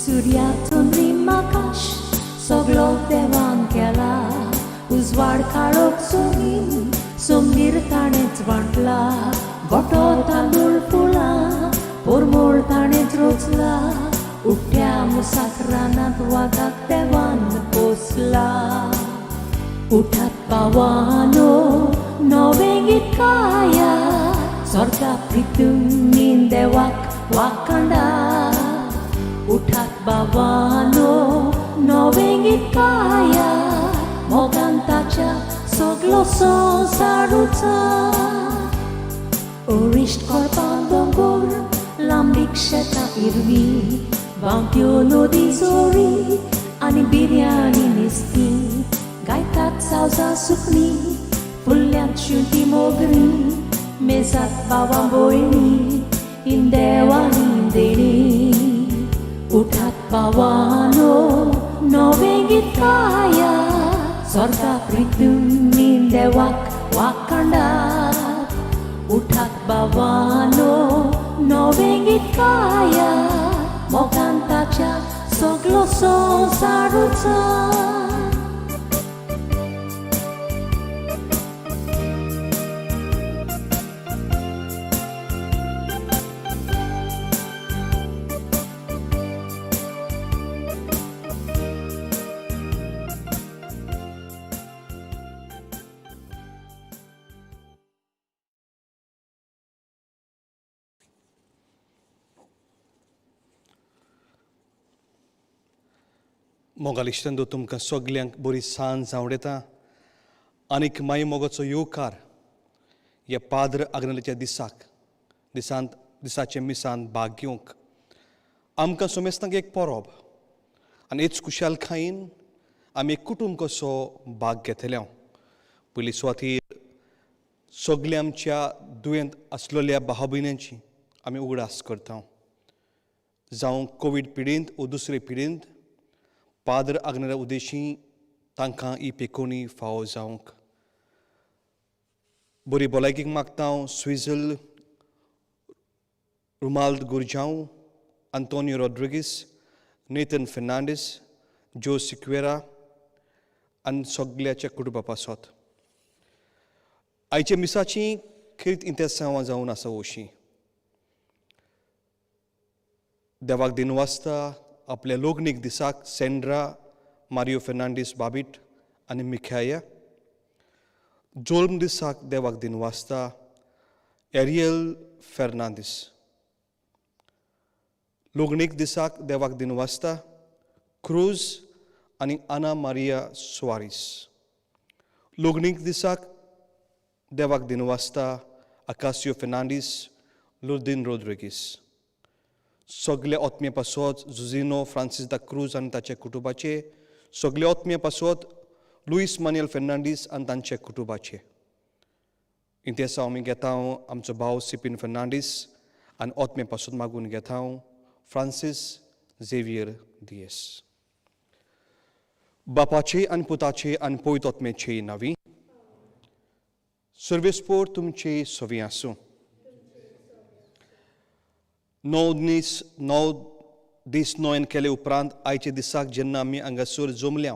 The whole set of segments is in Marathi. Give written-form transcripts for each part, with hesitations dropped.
सूर्यातून आकाश सगळो देवान केला उजवाड काळोख सोंगीर ताणेच वाटला गोठो तांदूळ फुलां पोरमोळ ताणेच रोचला उठ्या मुसाक रानात वागाक देवान पोसला उठात पावानो नवें गीत गाया स्वर्गा प्रितुम देवाक वाखाणा उठात बाबानो नवें गीत गाया मोगान ताच्या सगलो संवसार ओरिश्ट करपाक दोंगर लांबीक शेतां इरवी बांक्यो नदी जोरी आनी बिर्याणी नुस्तीं गायतात सावजां सुकणीं फुडल्यांत शुटी मोगरी मेजात बाबा भयणी इन देवानी देणी उठात बाबानो नवें गीत गाया स्वर्गा प्रितुम देवाक वाखाणात उठात बाबानो नवें गीत गाया मोगान ताच्या सगलो संवसार मोगालिश्तांदो तुमकां सगल्यांक बरी सांज जावं येता आनीक मागीर मोगाचो येवकार ह्या पाद्र आग्नेलाच्या दिसाचे मिसांत भाग घेवंक आमकां सोमेस्तांक एक परब आनी हेच खुशालकायेन आमी एक कुटूंब कसो भाग घेतल्या पयली सुवातेर सगल्या आमच्या दुयेंत आसलेल्या भाव भयण्यांची आमी उगडास करता जावं कोवीड पिडींत वो दुसरे पिडींत पाद्र आग्नेला उद्देशी तांकां ही पेकोवणी फावो जावंक बरी भलायकेक मागता स्विझल रुमाल्द गुरजांव आंतोनियो रॉड्रिगीस नेथन फेर्नांडीस जो सिक्वेरा आनी सगल्याच्या कुटुंबा पासत आयच्या मिसाची खरीत इंतेसांवां जावन आसा अशीं देवाक दिनवासता आपल्या लोग्नीक दिसाक सेंड्रा मारियो फेर्नांडीस बाबीट आनी मिखाया जल्म दिसाक देवाक दिनवासता एरियल फेर्नांडीस लोग्नीक दिसाक देवाक दिनवासता क्रूज आनी आना मारिया सुवारीस लोग्नीक दिसाक देवाक दिनवासता आकासियो फेर्नांडीस लुर्दीन रॉड्रिगीस सगल्या ओतम्या पासत जुझिनो फ्रांसीस दा क्रूज आनी ताच्या कुटुंबाचे सगल्या ओतम्या पासत लुईस मान्युएल फेर्नांडीस आनी तांच्या कुटुंबाचे इंतेसा आमी घेता आमचो भाव सिपिन फेर्नांडीस आनी ओतम्या पासत मागून घेता फ्रांसीस झेवियर दियेस बापाचे आनी पुताचे आनी पयत ओतमेचे नांवी सर्वेस्पोर तुमचे सोवी आसूं णव दीस नोयन केले उपरांत आयच्या दिसाक जेन्ना आमी हांगासर जमल्या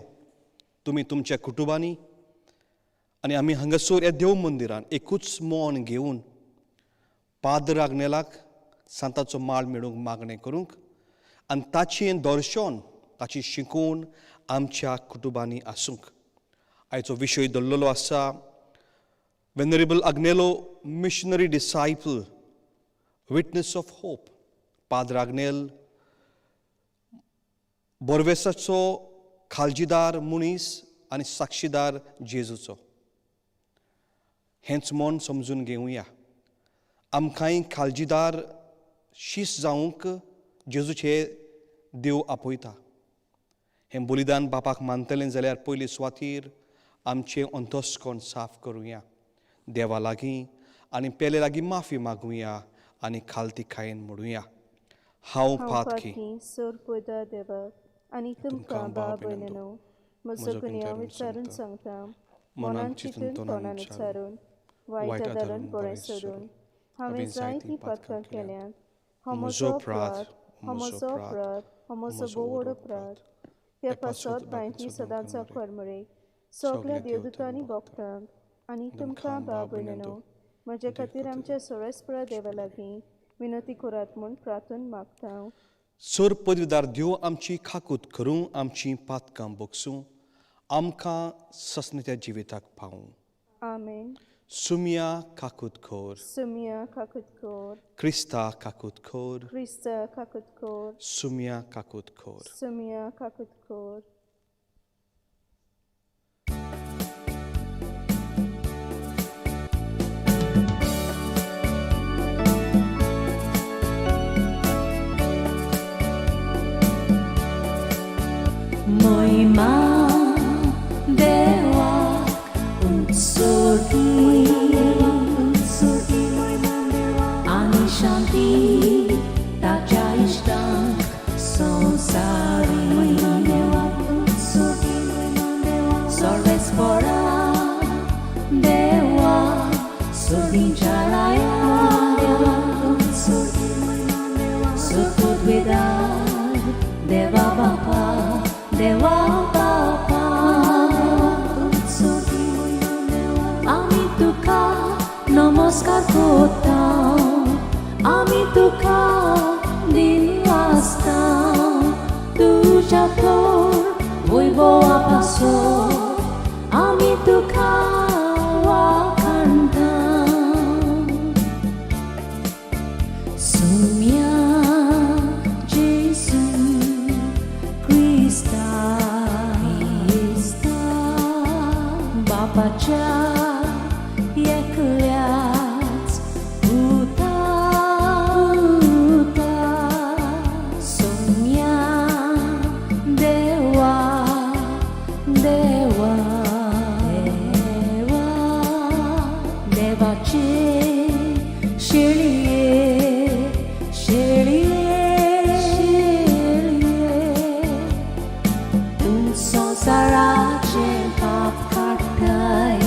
तुमी तुमच्या कुटुंबांनी आनी आमी हांगासर ह्या देव मंदिरान एकूच मौन घेवन पाद्र आग्नेलाक सांताचो माळ मेळूंक मागणें करूंक आनी ताचें दर्शन ताची शिकवण आमच्या कुटुंबांनी आसूंक आयचो विशय धरलेलो आसा venerable Agnelo missionary disciple witness of hope पाद्र आग्नेल बोरवेसाचो खालजीदार मनीस आनी साक्षीदार जेजूचो हेंच मन समजून घेवया आमकांय खालजीदार शीस जावंक जेजूचे देव आपयता हें बलिदान बापाक मानतलें जाल्यार पयली सुवातेर आमचें अंतस्करण साफ करुया देवा लागीं आनी पेले लागीं माफी मागुया आनी खालतीकायेन म्हणुया हांव पातकी सोर पयता देवाक आनी तुमकां भाव भयणीनो म्हजो गुन्यांव विचारून सांगता मनान चिंतून तोंडान विचारून वायट धरून बरें सोडून हांवें जायतीं पातकां केल्यात हो म्हजो अपराध हो म्हजो अपराध हो म्हजो बोवड अपराध त्या पासत बायंती सदांचो करमळेक सगल्या देवदूतांनी भोगतांक आनी तुमकां भाव भयणीनो म्हजे खातीर आमच्या सोळेस्परा देवा लागीं विनंती करात म्हूण प्रार्थना मागता सर पदवीदार देव आमची खाकूत करूं आमची पातकां बोगसूं आमकां ससनत्या जिविताक पावूं आमेन सुमिया खाकूत खोर सुमिया खाकूत खोर क्रिस्ता खाकूत खोर क्रिस्ता खाकूत खोर सुमिया खाकूत खोर सुमिया खाकूत खोर महिमा देवाक उंचोटी आनी शांती ताच्या इश्टांक संवसारी सर्वेस्परा देवा सोडींच्या लाया सुखद वेदार देवा बापा देवा बापा आमी तुका नमस्कार करता आमी तुका दिनवासता तुज्या थोर वैभवा पासत आमी तुका वाखाणटा सुम्या जेसू Krista बापाच्या एकल्याच पुता सोन्या देवा देवा देवा देवाचे शेळये शेळये शेळये तू संसाराचे पाप काढताय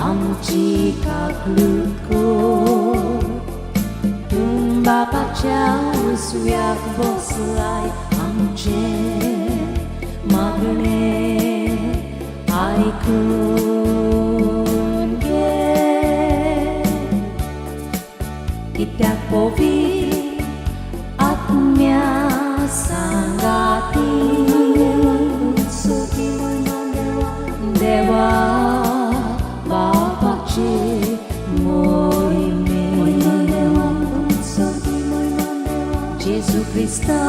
आमची काकलूत कर तू बापाच्या उजव्याक बसलाय आमचे मागणे ऐकून घे कित्याक पवित्र आत्म्या सांगाती देवा बापाचे मोहिमे जेजू ख्रिस्ता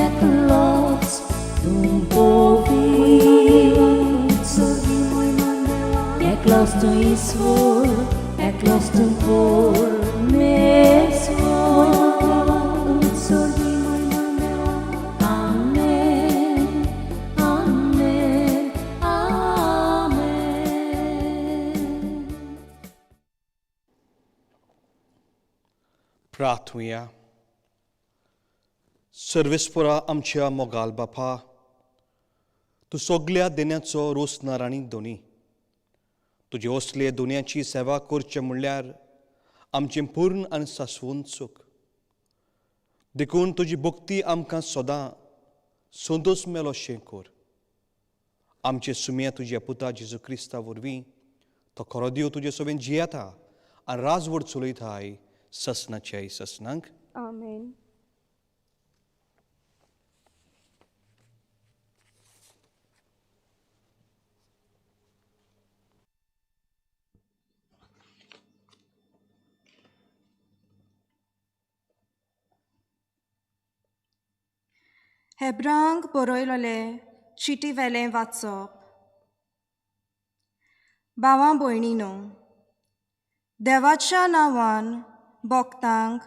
एकलोच तू पवित्र एकलोच तू ईश्वर एकलोच तू परमेश्वर आमेन आमेन आमेन. प्रार्थूया. सर्वेस्परा आमच्या मोगाल बापा, तूं सगल्या देण्याचो रोसनार आनी दोनी तुजे असले दोनयाची सेवा करचें म्हणल्यार आमचें पूर्ण आनी सासवून सुख देखून तुजी भक्ती आमकां सदां संतोश मेलो शें कर. आमचे सुम्या तुज्या पुता जेजू क्रिस्ता वरवीं तो खरो देव तुजे सोबेन जियेता आनी राजवट चलयताय ससनाच्या ससनांक. आमेन. हेब्रांक बरयलोलें चिटी वेलें वाचप. भावां भयणीनो, देवाच्या नांवान भक्तांक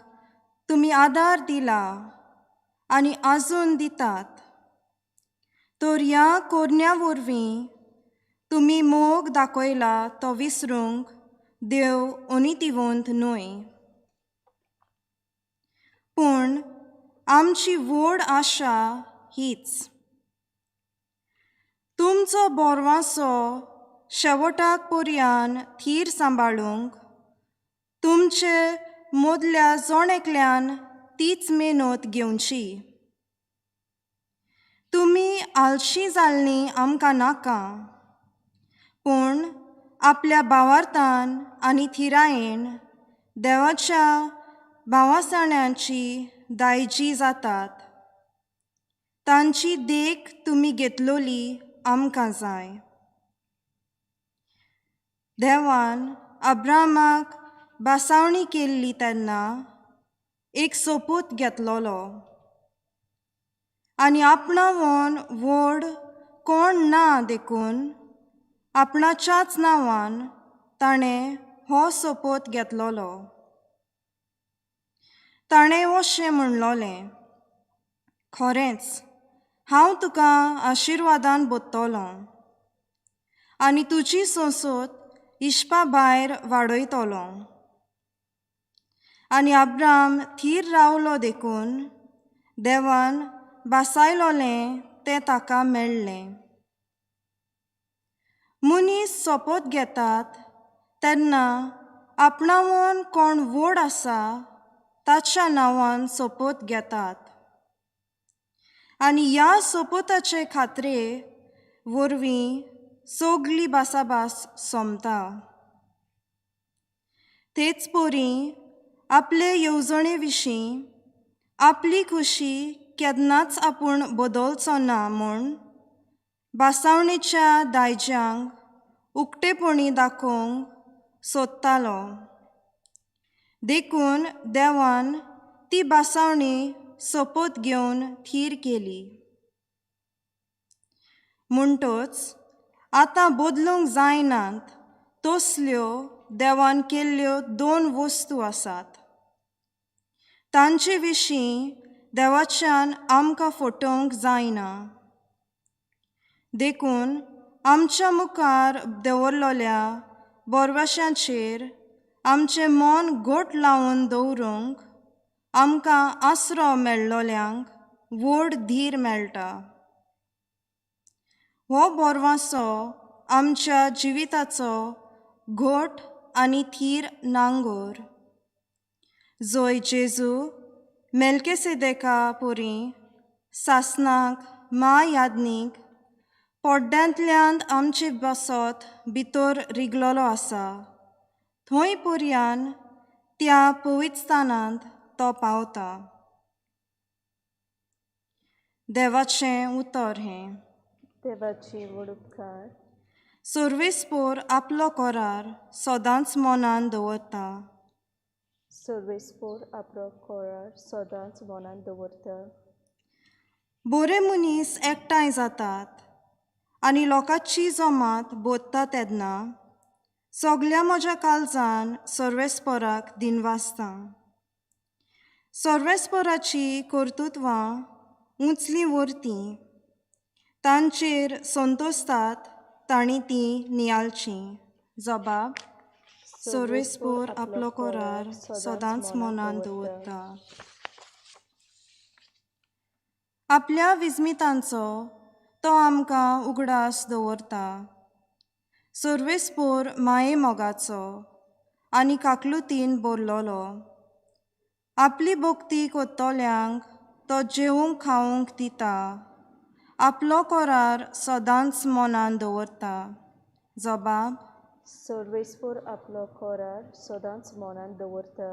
तुमी आदार दिला आनी आजून दितात, तर ह्या कोरण्या वरवीं तुमी मोग दाखयला तो विसरूंक देव अनितिवंत न्हय. पूण आमची व्हड आशा हीच, तुमचो बोरवांसो शेवटाक पर्यान थीर सांबाळूंक तुमचे मदल्या जोणेकल्यान तीच मेहनत घेवची. तुमी आलशी जाल्लीं आमकां नाका, पूण आपल्या भावार्थान आनी थिरायेन देवाच्या भावासाण्यांची दायजी जातात. तांची देख तुमी घेतलोली आमकां जाय. देवान अब्रामाक बासावणी केल्ली तेन्ना एक सोपूत घेतलोलो आनी आपणावन व्हड कोण ना देखून आपणाच्याच नांवान ताणें हो सोपूत घेतलोलो. ताणें अशें म्हणलोलें, खरेंच हांव तुका आशिर्वादान बोत्तोलो आनी तुजी संसत इश्पा भायर वाडयतलो. आनी अब्राम थीर रावलो देखून देवान बासायलोलें तें ताका मेळ्ळें. मनीस सोपोत घेतात तेन्ना आपणावन कोण व्हड आसा ताच्या नांवान सोपोत घेतात आनी ह्या सोपोताचे खात्रे वरवीं सगली भासाभास सोमता. तेच परी आपले येवजणे विशीं आपली खुशी केन्नाच आपूण बदलचो ना म्हूण भासावणेच्या दायजांक उक्तेपणी दाखोवंक सोदतालो. देखून देवान ती भासावणी सोपोत घेवन थीर केली. म्हणटच आतां बदलूंक जायनात तसल्यो देवान केल्ल्यो 2 वस्तू आसात. तांचे विशीं देवाच्यान आमकां फटोवंक जायना. देखून आमच्या मुखार दवरलोल्या बोरवाश्यांचेर आमचें मन घोट लावन दवरूंक आमकां आसरो मेळ्ळोल्यांक व्हड धीर मेळटा. हो बोरवासो आमच्या जिविताचो घोट आनी थीर नांगोर. जंय जेजू मेल्किसेदेका पोरी सासनाक महायाजनीक पोड्ड्यांतल्यान आमचे बसत भितर रिगलोलो आसा, थंय पर्यान त्या पवित्रस्थानांत तो पावता. देवाचें उतर हें. देवाची व्हड उपकार. सर्वेस्पोर आपलो कोरार सदांच मनान दवरता. सर्वेस्पोर आपलो कोरार सदांच मनान दवरता. बरे मनीस एकठांय जातात आनी लोकांची जमात बोदता तेन्ना सगल्या म्हज्या काळजान सर्वेस्पोराक दिनवासता. सर्वेस्पोराची कर्तुत्वां उंचलीं व्हरतीं, तांचेर संतोसतात तांणी तीं नियाळचीं. जबाब: सर्वेस्पोर आपलो कोरार सदांच मनान दवरता. आपल्या विजमितांचो तो आमकां उगडास दवरता. सर्वेस्पोर माये मोगाचो आनी काकलुतीन भरलोलो. आपली भक्ती कोत्तोल्यांक तो जेवूंक खावूंक दिता. आपलो कोरार सदांच मनान दवरता. जबाब: सर्वेस्पोर आपलो कोरार सदांच मनान दवरता.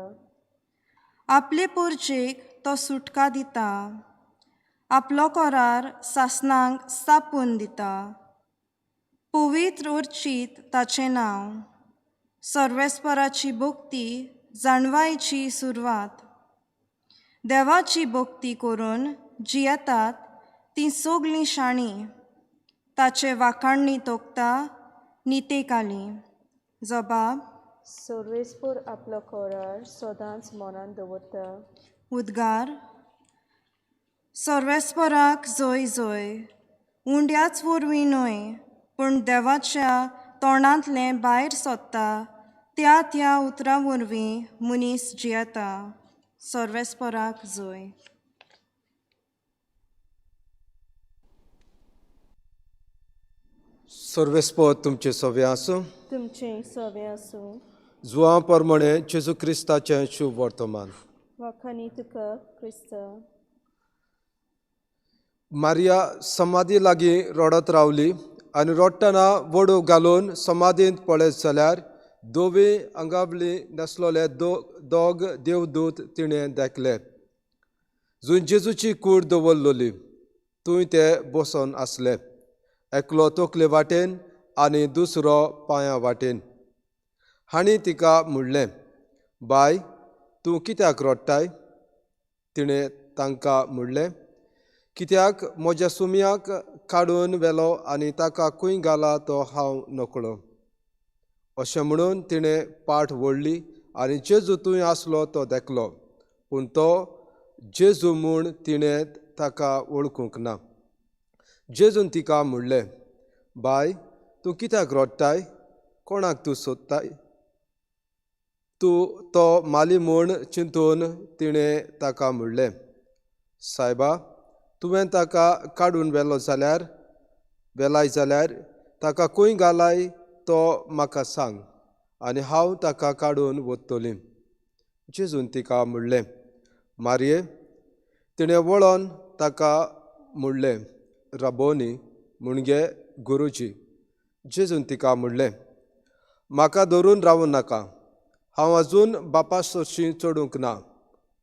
आपले पोरचेक तो सुटका दिता. आपलो कोरार सासनांक स्थापून दिता. पवित्र उर्चीत ताचें नांव. सर्वेस्पराची भक्ती जाणवायेची सुरवात. देवाची भक्ती करून जियेतात तीं सगलीं शाणीं. ताचे वाखाणणी तोखता नितेकालीं. जबाब: सर्वेस्पोर आपलो कोरार सदांच मनान दवरता. उद्गार. सर्वेस्पराक जय जय. उंड्याच वरवीं न्हय पूण देवाच्या तोंडांतलें भायर सोदता त्या उतरां वरवीं मनीस जियेता. सर्वेस्पराक जय. सर्वेस्पोर तुमचे सवे आसूं. तुमचें सवें आसूं. जुवां प्रमाणे जेजू क्रिस्ताचें शुभ वर्तमान. वाखाणी तुका क्रिस्त. मारिया समाधी लागीं रडत रावली आनी रडटना वडो घालून समाधींत पळयत जाल्यार दोवी आंगावली नासलोले दोग देवदूत तिणें देखले. जंय जेजूची कूड दवरलोली थंय ते बसून आसले, एकलो तकले वाटेन आनी दुसरो पांयां वाटेन. हांणी तिका म्हणलें, बाय, तूं कित्याक रडटाय? तिणें तांकां म्हणलें, कित्याक म्हज्या सुमयाक काडून व्हेलो आनी ताका खंय घाला तो हांव नकळो. अशें म्हणून तिणें पाट वळली आनी जेजू थंय आसलो तो देखलो, पूण तो जेजू म्हूण तिणें ताका वळखूंक ना. जेजून तिका म्हणलें, बाय, तूं कित्याक रडटाय? कोणाक तूं सोदताय? तूं तो माली म्हूण चिंतून तिणें ताका म्हणलें, सायबा, तुवें ताका काडून व्हेलाय जाल्यार ताका खंय घालाय तो म्हाका सांग आनी हांव ताका काडून व्हरतलीं. जेजून तिका म्हणलें, मारये. तिणें वळोन ताका म्हणलें, रबोनी, म्हणजे गुरुजी. जेजून तिका म्हणलें, म्हाका धरून रावूं नाका. हांव आजून बापा सोशी चडूंक ना,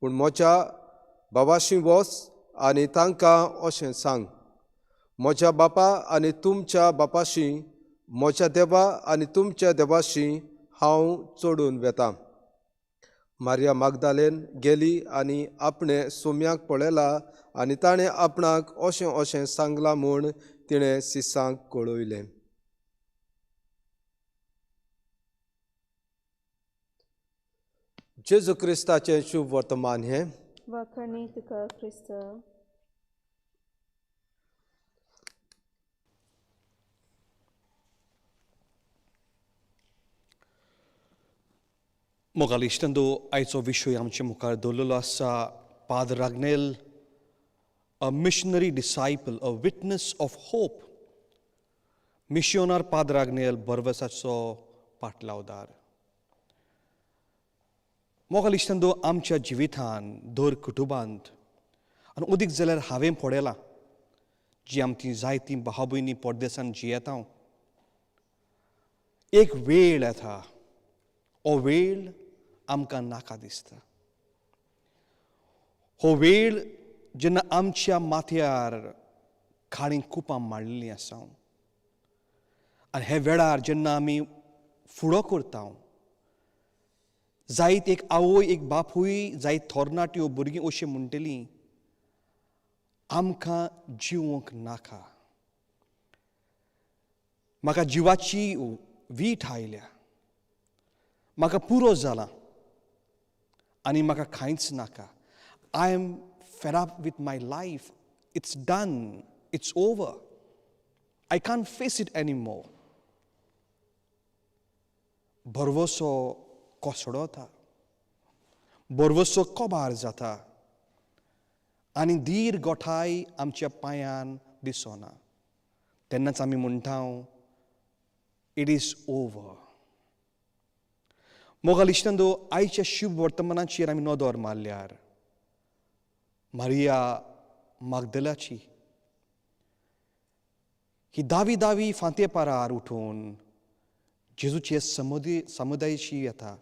पूण म्हज्या बाबाशी वच आनी तांकां अशें सांग, म्हज्या बापा आनी तुमच्या बापाशी, म्हज्या देवा आनी तुमच्या देवाशी हांव चडून वेतां. मारिया मागदालेन गेली आनी आपणे सुमयाक पळयला आनी ताणें आपणाक अशें सांगलां म्हूण तिणें सिसांक कळयलें. जेजू क्रिस्ताचें शुभ वर्तमान हें वखणी तुका क्रिस्त. मोगाल इश्टंदो आयचो विशय आमचे मुखार दवरलेलो आसा Padu राग्नेल, a missionary disciple, a witness of hope. मिशोनार Padu राग्नेल बरवसाचो पाटलावदार. मोगाल इश्टंदो आमच्या जिवितांत दर कुटुंबांत आनी उदीक जाल्यार हांवें पळयलां जी आमची जायतीं भाव भयणी परदेसांत जियेता. एक वेळ येता, हो वेळ आमकां नाका दिसता. हो वेळ जेन्ना आमच्या माथ्यार काळी कुपां मांडलेलीं आसा आनी हे वेळार जेन्ना आमी फुडो करता, जायत एक आवय एक बापूय जायत थोरणाट्यो भुरगीं अशीं म्हणटलीं आमकां जिवंक नाका, म्हाका जिवाची वीट आयल्या, म्हाका पुरो जाला आनी म्हाका कांयच नाका. I am fed up with my life. It's done. It's over. I can't face it anymore. बरवसो कोसडोता, बरवसो कोबार जाता आनी धीर गोठाय आमच्या पांयान दिसना. तेन्नाच आमी म्हणटा इट इज ओवर. मोगाल इश्टंदो आयच्या शुभ वर्तमानाचेर आमी नदर मारल्यार मारिया मागदलाची ही दावी फांते पारार उठून जेजूचे समुदायाशी येता.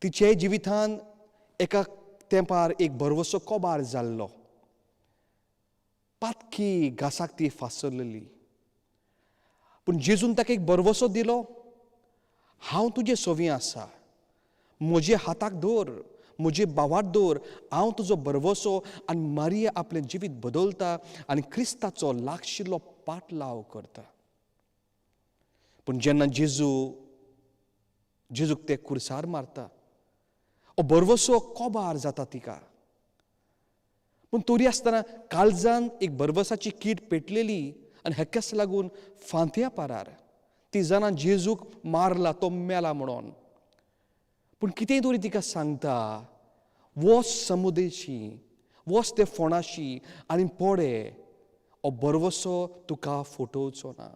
तिचे जिवितांत एका तेंपार एक बरवसो कोबार जाल्लो, पातकी घासाक ती फासरलेली, पूण जेजून ताका एक बरवसो दिलो. हांव तुजे सोवी आसा, म्हजे हाताक दवर, म्हजे बावाट दवर, हांव तुजो बरवसो. आनी मारिया आपलें जिवीत बदलता आनी क्रिस्ताचो लागशिल्लो पाटलाव करता. पूण जेन्ना जेजूक ते कुर्सार मारता, हो बरवसो कोबार जाता तिका. पूण तरी आसतना काळजान एक बरवसाची कीड पेटलेली आनी हेकाच लागून फांत्या पारार ती जाणा जेजूक मारला, तो मेला म्हणून. पूण कितेंय तरी तिका सांगता, वच समुदेशी, वच ते फोंडाशी आनी पळय, हो बरवसो तुका फुटोवचो ना.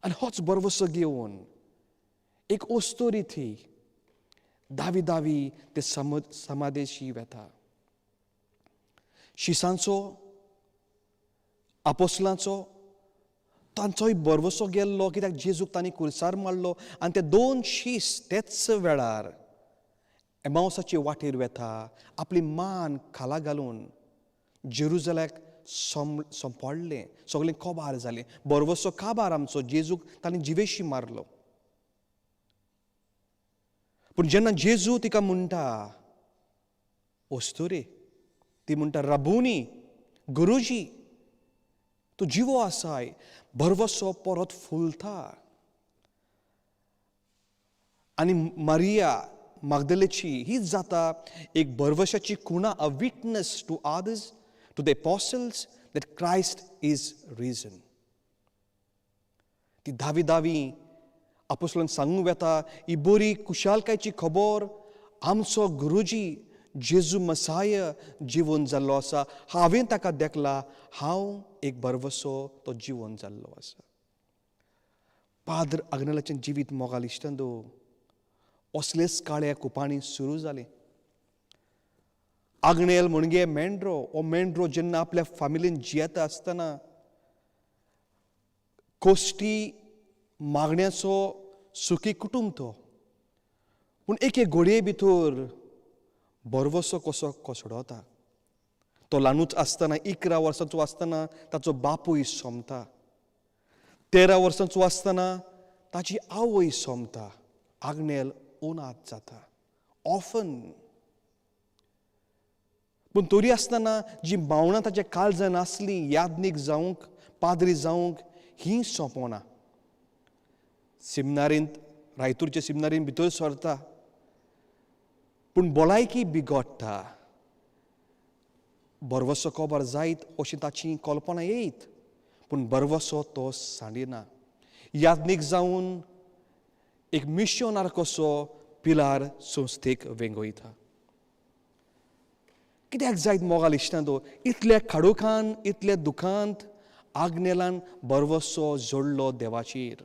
आनी होच बरवसो घेवन एक ओस्तोरी थी दावी ते समादेशी वेता. शिसांचो, आपोस्लांचो तांचोय बरवसो गेल्लो, कित्याक जेजूक तांणी कुर्सार मारलो. आनी ते दोन शीस तेच वेळार एमावसाचे वाटेर वेता, आपली मान खाला घालून जेरुजलेमाक सोंपडलें, सगळें कोबार जालें. बरवसो काबार आमचो, जेजूक तांणी जिवेशी मारलो. पूण जेन्ना जेजू तिका म्हणटा ओस्तोरे, ती म्हणटा राबुनी, गुरुजी, तूं जिवो आसाय, बरवसो परत फुलता. आनी मारिया मागदलेची हीच जाता एक बरवशाची खुणा, a witness to others, to the apostles, that Christ is risen. ती दावी आपोस्तलांक सांगूंक येता ही बरी कुशालकायची खबर, आमचो गुरुजी जेजू मसाय जिवन जाल्लो आसा. हांवें ताका देखला, हांव एक बरवसो तो जिवन जाल्लो आसा. पाद्र आग्नेलाचें जिवीत मोगाल इश्टंदो असलेच काळ्या कुपांनी सुरू जालें. आग्नेल म्हणजे मेंढरो. हो मेंढरो जेन्ना आपल्या फामिलीन जियेता आसतना कोश्टी मागण्याचो सुखी कुटुंब तो. पूण एके घडये भितर बरवसो कसो कोसडोता. तो ल्हानूच आसतना 11 वर्सांचो आसतना ताचो बापूय सोमता. 13 वर्सांचो आसतना ताची आवय सोमता. आग्नेल ओनात जाता, ऑफन. पूण तरी आसतना जी भावनां ताच्या काळजान आसलीं, यादनीक जावंक, पाद्री जावंक, ही सोंपोना. सिमनारींत रायतूरच्या सिमिनारीन भितर सरता पूण भलायकी बिगडटा. बरवसो खबर जायत अशी ताची कल्पना येयत पूण बरवसो तो सांडिना. याज्ञीक जावन एक मिशनार कसो पिलार संस्थेक वेंगयता. कित्याक जायत मोगाल इश्टांतो, इतल्या खाडूखान इतल्या दुखांत आग्नेलान बरवसो जोडलो देवाचेर.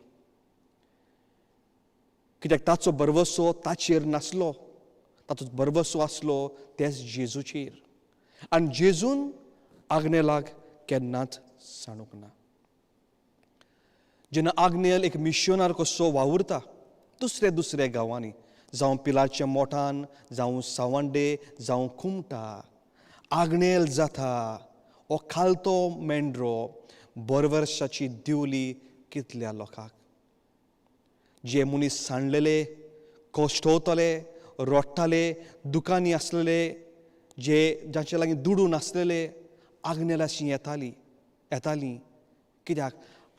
कित्याक ताचो बरवसो ताचेर नासलो, ताचो बरवसो आसलो तेच जेजूचेर. आनी जेजून आग्नेलाक केन्नाच सांडूंक ना. जेन्ना आग्नेल एक मिशनार कसो वावुरता दुसऱ्या गांवांनी, जावं पिलारच्या मोठान, जावं सावंडे, जावं कुमटा, आग्नेल जाता हो खालतो मेंढरो बरवर्साची दिवली कितल्या लोकांक. जे मनीस सांडलेले, कोश्टवतले, रोडटाले, दुकानी आसलेले, जांचे लागीं दुडू नासलेले, आग्नेलाची येतालीं. कित्याक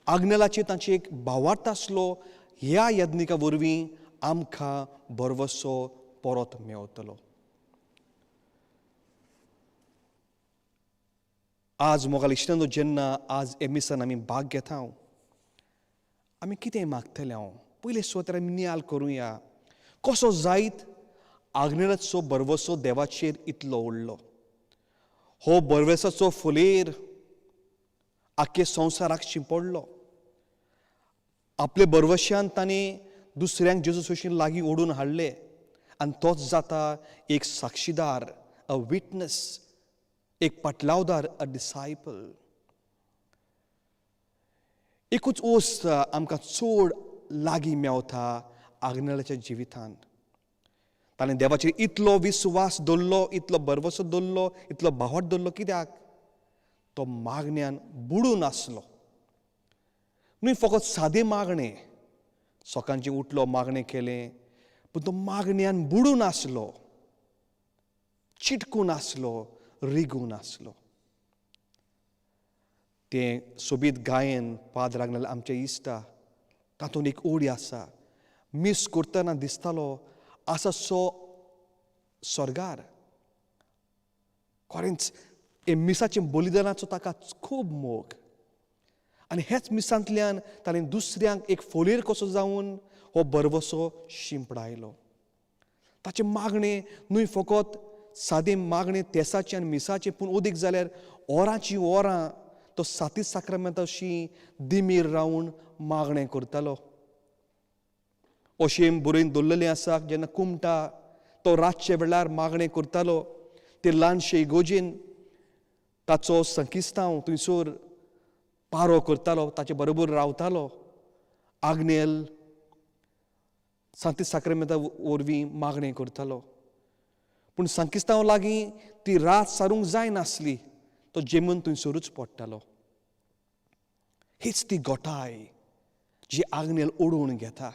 आग्नेलाचेर तांची एक भावार्थ आसलो, ह्या यज्ञिका वरवीं आमकां बरवसो परत मेवतलो. आज मोगाल इश्टांनो, जेन्ना आज हे मिसान आमी भाग घेता, आमी कितें मागतले? पयले स्वतर आमी नियाल करुया, कसो जायत आग्नेलाचो बरवसो देवाचेर इतलो उरलो. हो बरवसाचो फुलेर आख्खे संवसाराक शिंपडलो. आपले बरवश्यान ताणें दुसऱ्यांक जेजू भशेन लागीं ओडून हाडले आनी तोच जाता एक साक्षीदार, अ विटनस, एक पाटलावदार, अ डिसायपल. एकूच वस्त आमकां चड लागीं मेवता आग्नेलाच्या जिवितांत. ताणें देवाचेर इतलो विस्वास दवरलो, इतलो बरवसो दवरलो, इतलो भावार्थ दवरलो. कित्याक? तो मागण्यान बुडून आसलो. न्हय फकत सादें मागणें, सकाळचें उठलो मागणें केलें, पूण तो मागण्यान बुडून आसलो, चिटकून आसलो, रिगून आसलो. तें सोबीत गायन पाद्राक नाल्यार आमच्या इश्टा तातूंत एक ओडी आसा. मिस करतना दिसतालो आसा सो स्वर्गार. खरेंच हे मिसाचें बलिदानाचो ताका खूब मोग. आनी हेच मिसांतल्यान ताणें दुसऱ्यांक एक फोलेर कसो जावन हो बरवसो शिंपडायलो. ताचें मागणें न्हय फकत सादें मागणें तेसाचें आनी मिसाचें, पूण उदीक जाल्यार वरांचीं वरां तो साती साक्रामेंत अशीं दिमीर रावन मागणें करतालो. अशें बरयन दवरलेलें आसा, जेन्ना कुमटा तो रातचे वेळार मागणें करतालो, ते ल्हानशे इगोजेन ताचो संकिस्तांव थंयसर पारो करतालो, ताचे बरोबर रावतालो. आग्नेल सांती साक्रामेंता वरवीं मागणें करतालो. पूण संकिस्तांव लागीं ती रात सारूंक जायनासली, तो जेमून थंयसरूच पडटालो. हीच ती गोठाय जी आग्नेल ओडून घेता.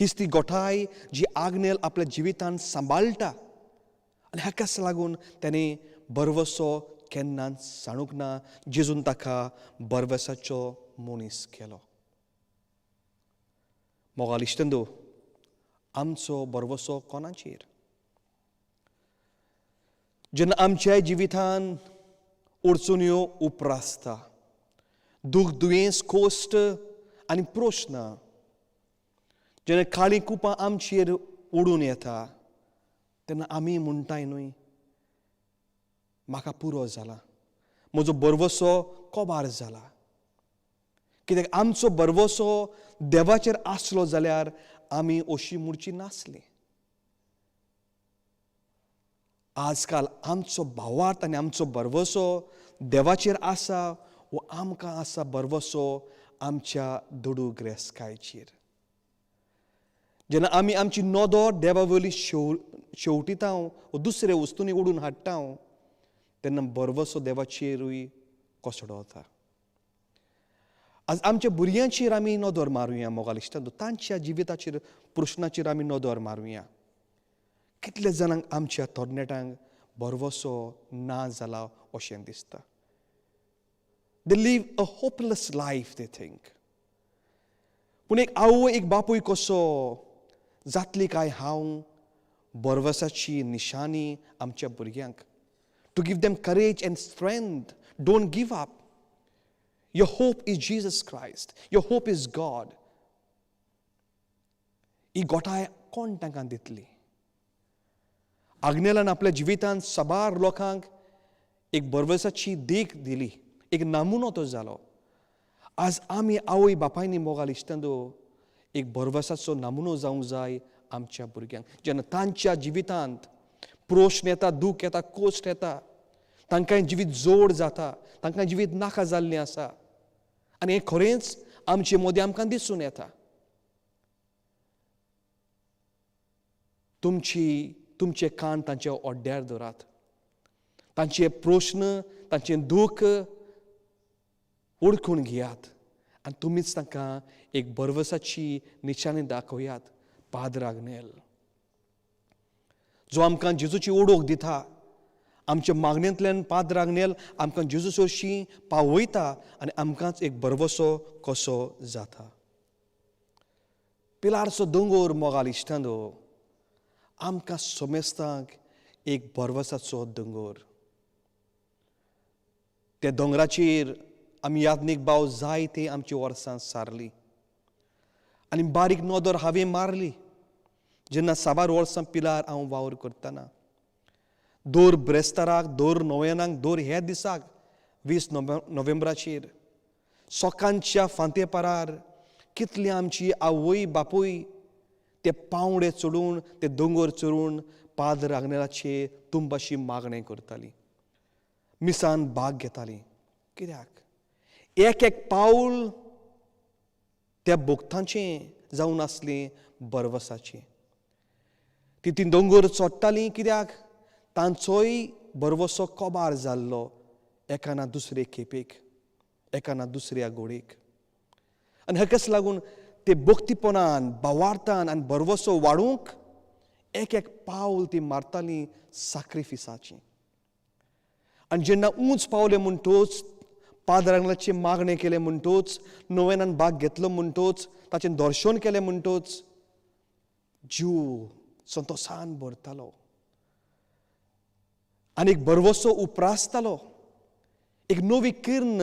हीच ती गोठाय जी आग्नेल आपल्या जिवितांत सांबाळटा. आनी हाकाच लागून ताणें बरवसो केन्नाच सांडूंक ना. जेजून ताका बरवसाचो मनीस केलो. मोगाल इश्टांनो, आमचो बरवसो कोणाचेर? जेन्ना आमच्या जिवितांत अडचण्यो उप्रासता, दूख दुयेंस कोश्ट आनी प्रश्न, जेन्ना काळी कुपां आमचेर ओडून येता, तेन्ना आमी म्हणटाय न्हय, म्हाका पुरो जाला, म्हजो बरवसो कोबार जाला. कित्याक आमचो बरवसो देवाचेर आसलो जाल्यार आमी अशीं म्हणची नासलीं. आजकाल आमचो भावार्थ आनी आमचो बरवसो देवाचेर आसा, वो आमकां आसा बरवसो आमच्या दुडू ग्रेस्कायचेर. जेन्ना आमी आमची नदर देवा वयली शेवटिता वो दुसऱ्या वस्तूंनी ओडून हाडटा, तेन्ना बरवसो देवाचेरूय कोसडोता. आज आमच्या भुरग्यांचेर आमी नदर मारुया मोगाल इश्टांनो, तांच्या जिविताचेर प्रश्नाचेर आमी नदर मारुया. कितले जाणांक आमच्या तरणाट्यांक बरवसो ना जाला अशें दिसता. They live a hopeless life, they think. पूण एक आवय एक बापूय कसो जातली काय हांव बरवसाची निशाणी आमच्या भुरग्यांक, to give them courage and strength. Don't give up. Your hope is Jesus Christ. Your hope is God. ही गोठाय कोण तांकां दितली? आग्नेलान आपल्या जिवितांत साबार लोकांक एक बरवसाची देख दिली, एक नामुनो तो जालो. आज आमी आवय बापायनी मोगाल इश्टंदो एक बरवसाचो नामुनो जावंक जाय आमच्या भुरग्यांक. जेन्ना तांच्या जिवितांत प्रश्न येता, दूख येता, कोश्ट येता, तांकां जिवीत जोड जाता, तांकां जिवीत नाका जाल्लें आसा, आनी हें खरेंच आमचे मदीं आमकां दिसून येता. तुमचे कान तांचे ओड्ड्यार दवरात. तांचे प्रश्न, तांचें दूख ओळखून घेयात आनी तुमीच तांकां एक बरवसाची निशाणी दाखोवयात. पाद्र आग्नेल जो आमकां जेजूची ओळख दिता, आमच्या मागणेंतल्यान पाद्र आग्नेल आमकां जेजूस हरशीं पावयता आनी आमकांच एक बरवसो कसो जाता. पिलारचो दोंगर मोगाल इश्टांदो आमकां सोमेस्तांक एक बरवसाचो दोंगर. त्या दोंगराचेर आमी याज्ञीक बाव जायते आमची वर्सां सारली आनी बारीक नदर हांवें मारली जेन्ना साबार वर्सां पिलार हांव वावर करतना. दर ब्रेस्ताराक, दर नोव्हेनाक, दर ह्या दिसाक 20 नोव्हेंबराचेर सकाळच्या फांतेपारार कितली आमची आवय बापूय ते पावंडे चडून, ते दोंगर चडून पाद्र आग्नेलाचे तुंबाशी मागणें करताली, मिसान भाग घेताली. कित्याक? एक एक पावल त्या भोगतांचें जावन आसलें बरवसाचें. ती दोंगर चोडटालीं कित्याक? तांचोय बरवसो कोबार जाल्लो एका ना दुसरे खेपेक, एका ना दुसऱ्या घोडयेक. आनी हेकाच लागून ते भोक्तीपणान, भावार्थान आनी बरवसो वाडूंक एक एक पावल ती मारतालीं सॅक्रिफिसाचें. आनी जेन्ना उंच पावलें म्हणटूच, पाद्र आग्नेलाचें मागणें केलें म्हणटूच, नोव्हेनान भाग घेतलो म्हणटूच, ताचें दर्शन केलें म्हणटूच जीव संतोशान भरतालो आनी एक बरवसो उप्रासतालो. एक नवी किर्ण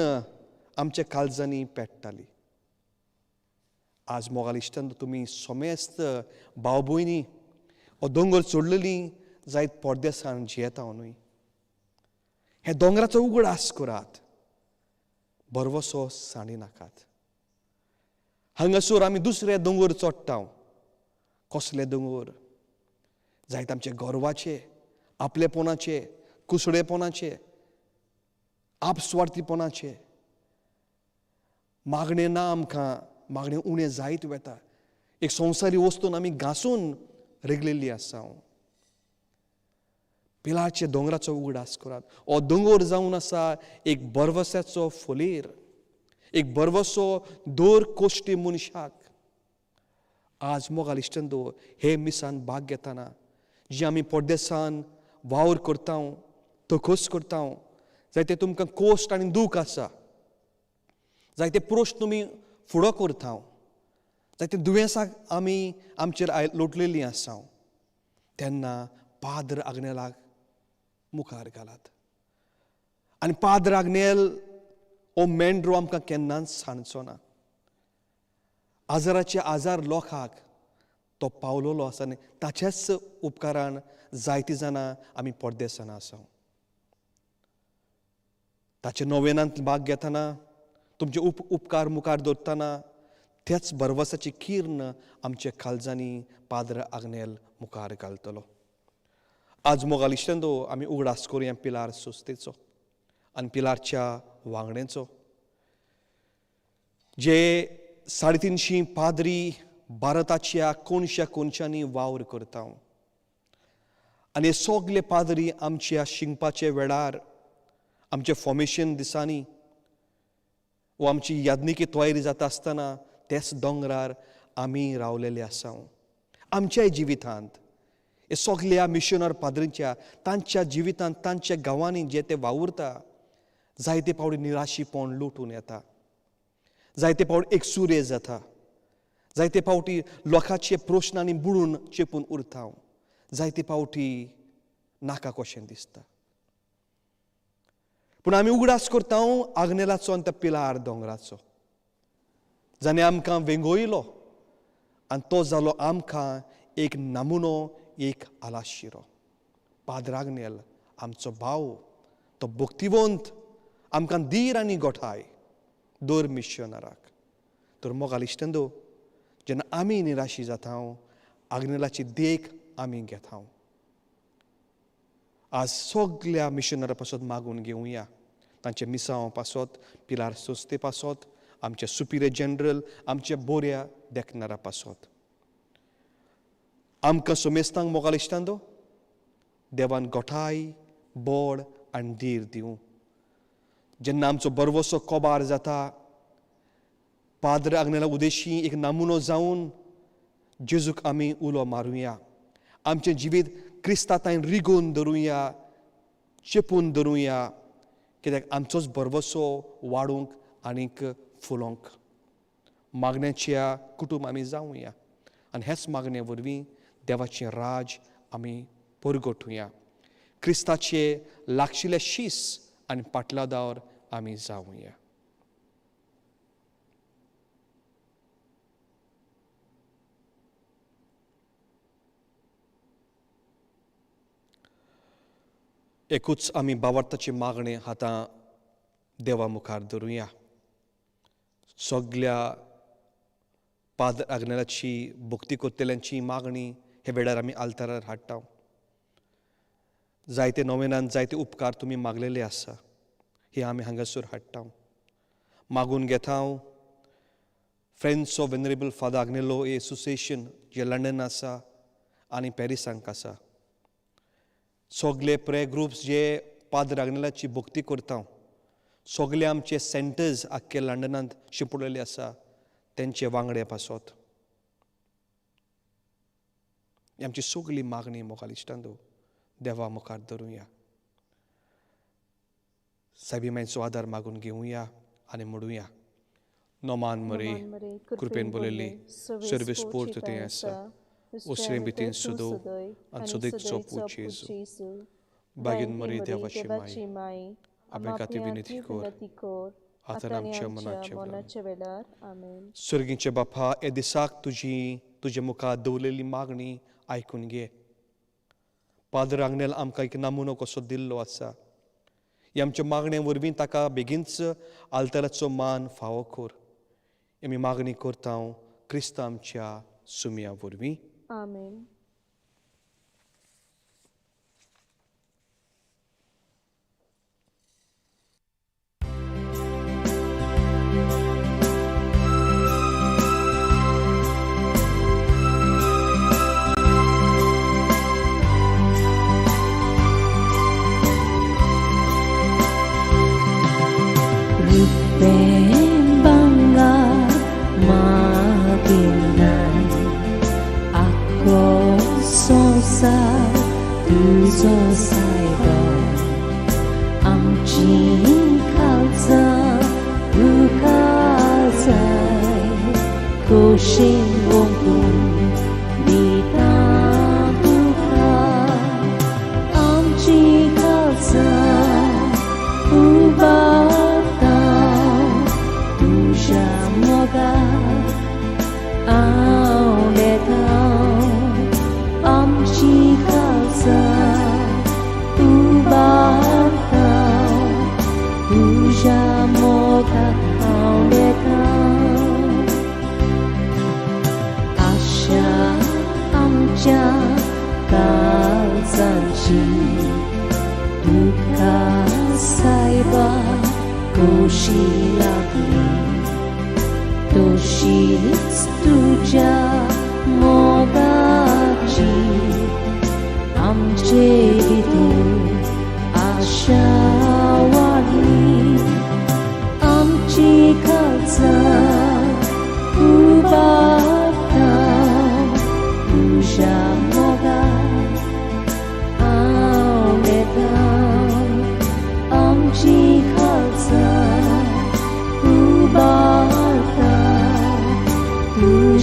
आमच्या काळजांनी पेट्टाली. आज मोगाल इश्टांनो तुमी सोमेस्त भाव भयणी हो दोंगर चडलेलीं जायत परदेसान जियेता न्हय. हे दोंगराचो उगडास करात, बरवसो साणी नाकात. हांगासर आमी दुसरे दोंगर चडटा. कसले दोंगर? जायत आमचे गर्वाचे, आपलेपणाचे, कुसडेपणाचे, आपस्वार्थीपणाचे. मागणें ना आमकां, मागणें उणें जायत वता. एक संवसारी वस्तून आमी घांसून रेगलेली आसा. पिलारचे दोंगराचो उगडास करात. हो दोंगर जावन आसा एक बरवसाचो फोलेर, एक बरवसो दर कोश्टी मनशाक. आज मोगाल इश्टांदो हे मिसान भाग घेतना जी आमी परदेसान वावर करता, तोखस करता, जायते तुमकां कोश्ट आनी दूख आसा, जायते प्रश्न तुमी फुडो करता, जायते दुयेंसाक आमी आमचेर लोटलेलीं आसा, तेन्ना पाद्र आग्नेलाक मुखार घालात. आनी पाद्र आग्नेल हो मेंढरो आमकां केन्नाच सांडचो ना. आजाराचे आजार लोकांक तो पावलोलो आसा आनी ताच्याच उपकारान जायतीं जाणां आमी परदेसान आसा. ताचे नोव्हेनांत भाग घेतना, तुमचे उपकार मुखार दवरतना तेच बरवसाची किर्ण आमच्या काळजांनी पाद्र आग्नेल मुखार घालतलो. आज मोगाल इश्टांदो आमी उगडास करुया पिलार सुस्तेचो आनी पिलारच्या वांगडेचो. जे 350 पाद्री भारताच्या कोणशा कोणशांनी वावर करता आनी हे सगळे पाद्री आमच्या शिंगपाचे वेळार, आमचे फॉर्मेशन दिसांनी वा आमची याज्ञिकी तयारी जाता आसतना तेच दोंगरार आमी रावलेले आसा. आमच्या जिवितांत हे सगळ्या मिशनर पाद्रींच्या तांच्या जिवितांत, तांच्या गांवांनी जे ते वावुरता, जायते फावटी निराशीपण लुटून येता, जायते फावट एकसुरे जाता, जायते फावटी लोकांचे प्रश्नांनी बुडून चेपून उरता हांव. जायते फावटी नाका कशें दिसता. पूण आमी उगडास करता आग्नेलाचो आनी त्या पिलार दोंगराचो, जाणें आमकां वेंगोयलो आनी तो जालो आमकां एक नमुनो, एक आलाशिरो. पाद्र आग्नेल आमचो भाव, तो भक्तिवंत, आमकां धीर आनी गोठाय दर मिशनराक. तर मोगाल इश्टंदो, जेन्ना आमी निराशी जाता आग्नेलाची देख आमी घेता. आज सगळ्या मिशनरा पासत मागून घेवया, तांचे मिसांव पासत, पिलार सोस्ते पासत, आमचे सुपिरियर जनरल, आमच्या बोऱ्या देखणारा पासत. आमकां सोमेस्तांक मोगाल इश्टांदो, देवान गोठाय, बोड आनी धीर दिवं. जेन्ना आमचो बरवसो कोबार जाता, पाद्र आग्नेला उदेशी एक नमुनो जावन जेजूक आमी उलो मारुया. आमचें जिवीत क्रिस्तातायन रिगून धरुया, चेपून धरुया, कित्याक आमचोच बरवसो वाडूंक आनीक फुलोंक. मागण्याच्या कुटूंब आमी जावया आनी हेच मागणे वरवीं देवाचें राज आमी परगटुया. क्रिस्ताचे लागशिल्ले शीस आनी पाटलादार आमी जावया. एकूच आमी भावार्थाची मागणी हातां देवा मुखार धरुया. सगळ्या पाद्र आग्नेलाची भक्ती करतल्यांची मागणी हे वेळार आमी आल्तारार हाडटा. जायते नोवेनान जायते उपकार तुमी मागलेले आसा, हे आमी हांगासर हाडटा. मागून घेता friends of venerable father Agnelo association जे लंडन आसा आनी पॅरिसांक आसा. सगळे प्रे ग्रुप्स जे पाद्र आग्नेलाची भक्ती करता, सगळे आमचे सेंटर्स आख्खे लंडनांत शिंपडलेले आसा, तेंचे वांगडे पासत. आमची सगळी मागणी मोगाल इश्टांदो देवा मुखार धरुया. सायबीमायचो आदार मागून घेवया आनी म्हणुया. नोमान मरे कृपेन बोलेली सर्वीस पोर्त तें आसा, उसरें भितीन सुदो आनी सुदीक चोपू जेजू. बागीन मरी देवाची माय, आमी खातीर विनंती कर, आतां आमच्या मनाच्या वेळार. आमेन. स्वर्गीचे बापा, हे दिसाक तुजे मुखार दवरलेली मागणी आयकून घे. पाद्र आग्नेल आमकां एक नमुनो कसो दिल्लो आसा. हे आमच्या मागणे वरवीं ताका बेगीनच आल्ताराचो मान फावो कर. आमी मागणी करता क्रिस्त आमच्या सुमया वरवीं. आमेन. Tuzo saiba amchi kalza ukazai koshin wongkun dita buka amchi kalza ubata tuja moga auleta amchi kalza ubata tuja moga auleta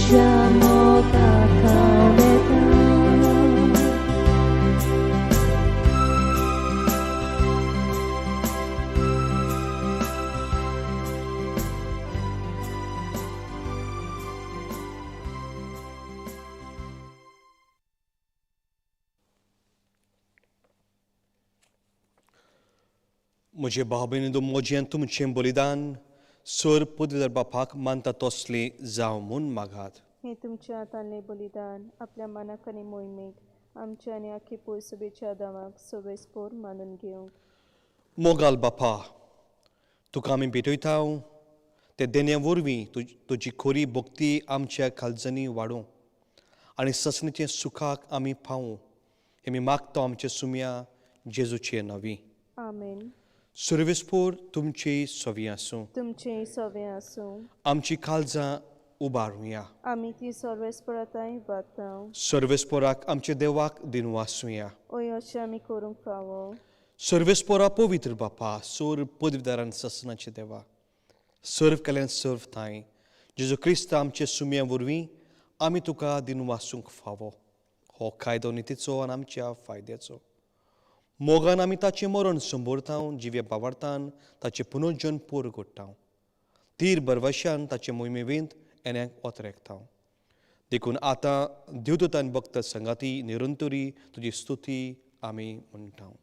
तुझ्या मोगाक हांव येता. म्हजे भाव भयणींनो, मोजें तुमचें बलिदान सोर पदवीधर बापाक मानता तसलें जावं म्हूण मागात. हे तुमच्या हातांतलें बलिदान आपल्या मनाक आनी मोहिमेक आमच्या आनी आख्खी पोयसुबेच्या दावाक सवेस्पोर मानून घेवंक. मोगाल बापा, तुका आमी भेटयता ते देण्या वरवीं तुजी खरी भक्ती आमच्या काळजांनी वाडूं आनी ससणेचे सुखाक आमी पावूं हे मी मागता आमच्या सुम्या जेजूचे नवी. आमेन. सर्वेस्पोर तुमची सवी आसूं. तुमचें सवें आसूं. आमची काळजां उबारूया. आमी ती सर्वेस्पराताय उबारतांव. सर्वेस्पोराक आमच्या देवाक दिनू आसूया. ओय अशें आमी करूंक फावो. सर्वेस्पोरा पवित्र बापा, सोर पदवीदारान ससनाचे देवा, सर्व केल्यान सर्व थाय जेजू क्रिस्त आमचे सुम्या वरवीं आमी तुका दिनू आसूंक फावो. हो कायदो नितीचो आनी आमच्या फायद्याचो. मोगान आमी ताचें मरण संबोरतांव, जिव्या बावार्थान ताचें पुनर्जन पोर घडटांव. तीर बरवशान ताचे मोहिमेवेंत एन्याक ओतरेकतांव. देखून आतां देवदूतान भक्त संगाती निरंतरी तुजी स्तुती आमी म्हणटांव.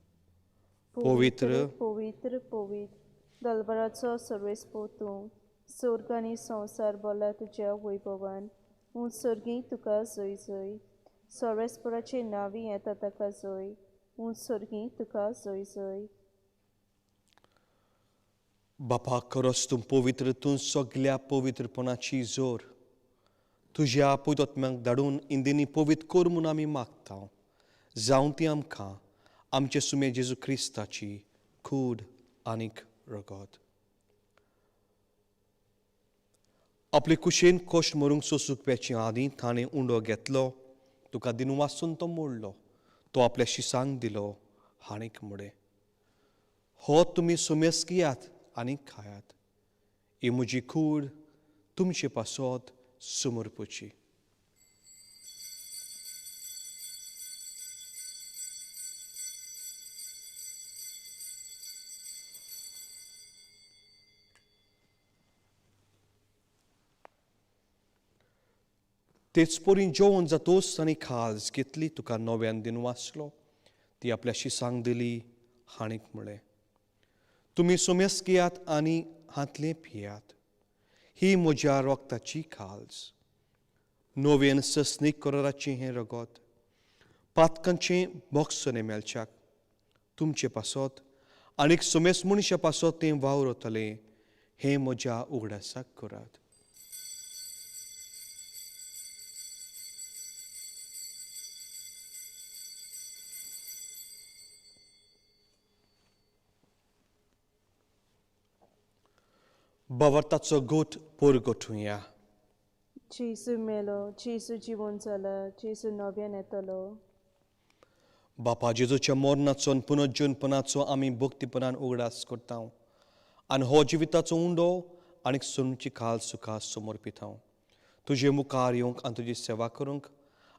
पवित्र पवित्र पवित्र दलबराचो सर्वेस्पो तूं, स्वर्ग आनी संवसार बोला तुज्या वैभवान. सर्गी तुका जय जय. सर्वेस्पराचे नावी येता ताका जय. सर्गी तुका जय जय. बापा, खरोच तूं पवित्र, तूं सगल्या पवित्रपणाची जोर तुज्या पवित्रात्म्याक धाडून इंदिनी पवित्र कर म्हूण आमी मागतांव. जावं ती आमकां आमचे सुमे जेजू क्रिस्ताची कूड आनीक रगत. आपले कुशेन कश्ट मरूंक सोंसुकप्याचे आदीं ताणें उंडो घेतलो, तुका दिनू वाचून तो मोडलो, तो आपल्या शिसांक दिलो हाणीक मुडे. हो तुमी सुमेस घेयात आनी खायात. ही म्हजी कूड तुमचे पासत समर्पूची. तेच पोरीं जेवण जातोच आनी खाज घेतली, तुका नव्यान दिन वाचलो, ती आपल्या शिसांक दिली हाणीक म्हळें. तुमी सुमेस घेयात आनी हातले पियात. ही म्हज्या रोगताची खाज. नव्यान ससनीक कराराचें हें रगत पातकांचें बोगसोने मेलच्याक तुमचे पासत आनीक सुमेस मनशा पासत तें वावरतलें हें म्हज्या उगडासाक करात. बावार्थाचो गोठ पोर गोठुया. जेजू मेलो, जेजू जिवून जाला, जेजू नव्यान येतलो. बापा, जेजूच्या मरणाचो आनी पुनर्जनपणाचो आमी भक्तीपणान उगडास करतांव आनी हो जिविताचो उंडो आनीक सोनची खाल सुखा समर्पितांव. तुजे मुखार येवंक आनी तुजी सेवा करूंक